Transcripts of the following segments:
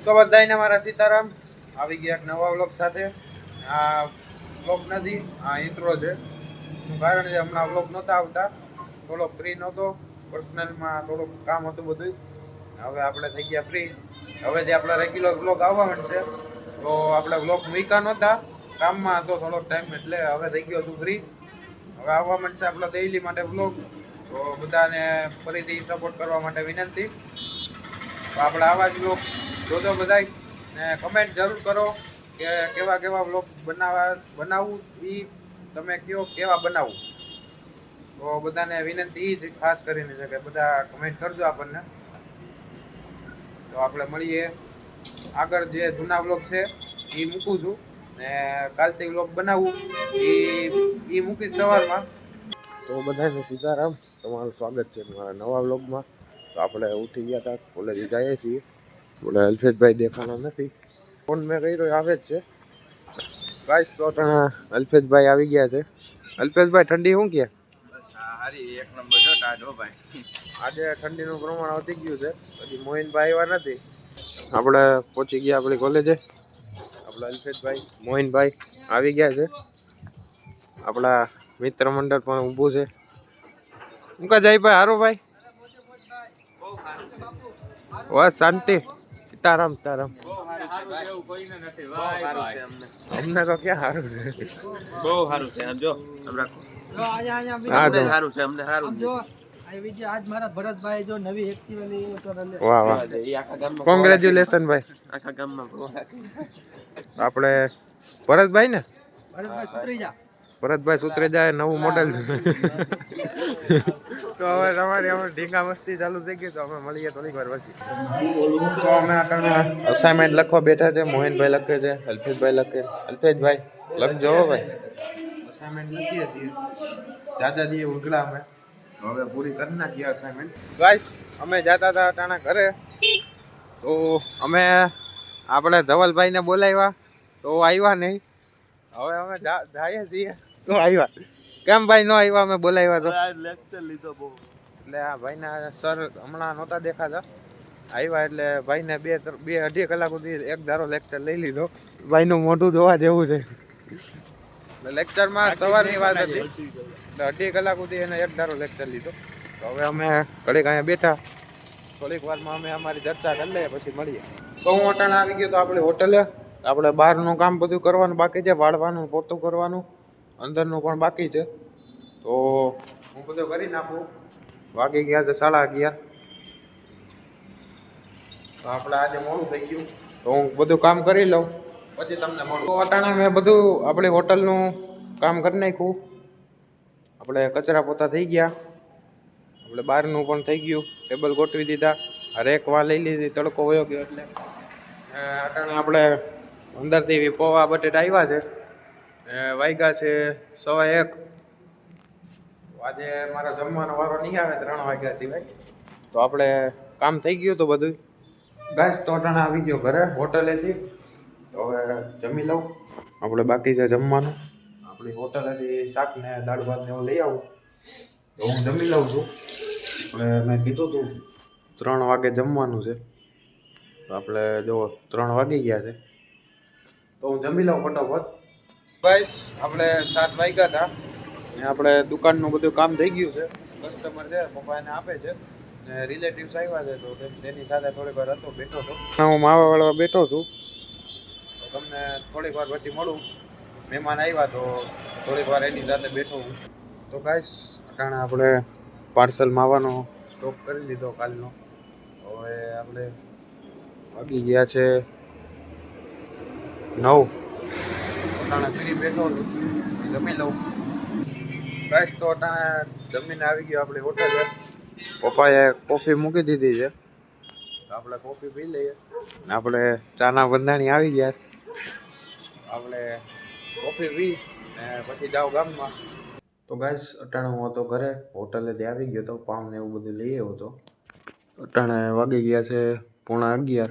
તો બધાને મારા સીતારામ. આવી ગયા એક નવા વ્લોગ સાથે. આ વ્લોગ નથી, આ ઇન્ટ્રો છે. કારણ કે હમણાં વ્લોગ નહોતા આવતા, થોડો ફ્રી નહોતો, પર્સનલમાં થોડુંક કામ હતું બધું. હવે આપણે થઈ ગયા ફ્રી. હવેથી આપણા રેગ્યુલર વ્લોગ આવવા માંડશે. તો આપણે વ્લોગ મૂક્યા નહોતા, કામમાં હતો થોડોક ટાઈમ, એટલે હવે થઈ ગયો છું ફ્રી. હવે આવવા માંડશે આપણા ડેઈલી માટે વ્લોગ. તો બધાને ફરીથી સપોર્ટ કરવા માટે વિનંતી. તો આપણે આવા જ વ્લોગ જોજો બધાય, ને કમેન્ટ જરૂર કરો કે કેવા કેવા વ્લોગ બનાવવું એ તમે કયો કેવા બનાવવું. તો બધાને વિનંતી જ ખાસ કરીને છે કે બધા કમેન્ટ કરજો આપણને. તો આપણે મળીએ આગળ. જે જૂના વ્લોગ છે એ મૂકું છું, ને કાલથી વ્લોગ બનાવવું એ મૂકીશ સવારમાં. તો બધાને સીતારામ, તમારું સ્વાગત છે મારા નવા વ્લોગમાં. તો આપણે ઉઠી ગયા હતા, કોલેજ જઈએ છીએ. બોલે અલ્ફેશભાઈ દેખાણા નથી, ફોન મેં કર્યો આવે જ છે. ગાઈસ તો અલ્ફેશભાઈ આવી ગયા છે. અલ્ફેશભાઈ ઠંડી શું કે? એક નંબર જો ટાઢો ભાઈ. આજે ઠંડીનું પ્રમાણ વધી ગયું છે. પછી મોહિનભાઈ આવ્યા નથી. આપણે પહોંચી ગયા આપણી કોલેજે. આપણા અલ્ફેશભાઈ મોહિનભાઈ આવી ગયા છે. આપણા મિત્ર મંડળ પણ ઊભું છે. શું કા જાય ભાઈ? હારું ભાઈ, બસ શાંતિ. સીતારામ સીતારામ. અમને તો ક્યાં સારું છે, બહુ સારું છે. આમ જો સારું છે, અમને સારું છે. આજ મારા ભરતભાઈ જો નવી એક્ટિવા લઈ વાહ વાહ, કોંગ્રેચ્યુલેશન ભાઈ. આખા ગામમાં આપણે ભરતભાઈ ને ભરતભાઈ સુધરી જા. ભરતભાઈ સુતરે જાય, નવું મોડેલ છે. તો હવે તમારી અમે ઢીંગા મસ્તી ચાલુ થઈ ગઈ. તો અમે મળીએ થોડીક વાર પછી. તો અમે અસાઇનમેન્ટ લખવા બેઠા છે. મોહિનભાઈ લખે છે, અલ્ફેશભાઈ લખે. અલ્ફેશભાઈ લખજો ભાઈ. અસાઇનમેન્ટ લખીએ છીએ, જાજા દી ઉગલા અમે હવે પૂરી કરી નાખીએ અસાઇનમેન્ટ. ગાઈસ અમે જતા હતા ટાણા ઘરે, તો અમે આપણે ધવલભાઈને બોલાવ્યા તો આવ્યા નહીં. હવે અમે જઈએ છીએ તો આવ્યા. કેમ ભાઈ ન આવ્યા? અમે બોલાવ્યા તો લેક્ચર લીધો બહુ. એટલે આ ભાઈના સર હમણાં નહોતા દેખાતા, આવ્યા એટલે ભાઈને બે અઢી કલાક સુધી એક ધારો લેક્ચર લઈ લીધો. ભાઈનું મોઢું જોવા જેવું છે. લેક્ચરમાં સવારની વાત હતી, એટલે અઢી કલાક સુધી એને એક ધારો લેક્ચર લીધો. તો હવે અમે ઘડીક અહીંયા બેઠા, થોડીક વારમાં અમે અમારી ચર્ચા કરી લઈએ, પછી મળીએ. તો હું અટાણા આવી ગયો તો આપણી હોટલે. આપણે બહારનું કામ બધું કરવાનું બાકી છે, વાળવાનું, પોતું કરવાનું, અંદરનું પણ બાકી છે. તો હું બધું કરી નાખું. વાગી ગયા છે 11:30. તો આપણે આજે મોડું થઈ ગયું, તો હું બધું કામ કરી લઉં પછી તમને મળું. તો અટાણા મેં બધું આપણી હોટલનું કામ કરી નાખ્યું. આપણે કચરા પોતા થઈ ગયા, આપણે બહારનું પણ થઈ ગયું, ટેબલ ગોઠવી દીધા, રેક વા લઈ લીધી, તડકો વયો ગયો એટલે. અટાણે આપણે અંદરથી પૌવા બટેટા આવ્યા છે. વાગ્યા છે 1:15. આજે મારા જમવાનો વારો નહીં આવે 3 વાગ્યા સિવાય. તો આપણે કામ થઈ ગયું તો બધું. ગાઈસ તો અટાણે આવી ગયો ઘરે હોટલેથી. તો હવે જમી લઉં. આપણે બાકી છે જમવાનું. આપણી હોટલેથી શાક ને દાળ ભાત ને એવું લઈ આવું, તો હું જમી લઉં છું. મેં કીધું હતું 3 વાગે જમવાનું છે. તો આપણે જો 3 વાગી ગયા છે, તો હું જમી લઉં ફટાફટ. ગાઈસ આપણે 7 વાગ્યા હતા ને આપણે દુકાનનું બધું કામ થઈ ગયું છે. કસ્ટમર છે, પપ્પા એને આપે છે, ને રિલેટિવ્સ આવ્યા છે, તો તેની સાથે થોડીક વાર હતો બેઠો હતો. હું માવાવાળા બેઠો છું, તો તમને થોડીક વાર પછી મળું. મહેમાન આવ્યા તો થોડીક વાર એની સાથે બેઠો હું. તો ગાઈસ અટાણે આપણે પાર્સલ માવાનો સ્ટોક કરી લીધો કાલનો. હવે આપણે વાગી ગયા છે 9. અટાણે ફ્રી બેઠો છું, જમી લઉં. ગાઈસ તો અટાણે જમીને આવી ગયો આપણી હોટલે. પપ્પાએ કોફી મૂકી દીધી છે, તો આપણે કોફી પી લઈએ. આપણે ચાના બંધાણી આવી ગયા, આપણે કોફી પી ને પછી જાઓ ગામમાં. તો ગાઈસ અટાણે હું હતો ઘરે, હોટલેથી આવી ગયો તો પામ ને એવું બધું લઈ આવ્યો હતો. અટાણે વાગી ગયા છે 11:15.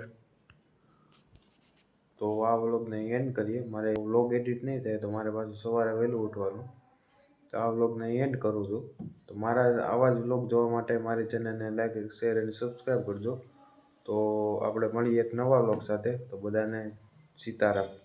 તો આ વ્લોગને એન્ડ કરીએ. મારે વ્લોગ એડિટ નહીં થાય તો મારે પાછું સવારે વહેલું ઉઠવાનું. તો આ વ્લોગને એન્ડ કરું છું. તો મારા આવા જ વ્લોગ જોવા માટે મારી ચેનલને લાઈક, શેર અને સબસ્ક્રાઈબ કરજો. તો આપણે મળીએ એક નવા વ્લોગ સાથે. તો બધાને સીતારામ.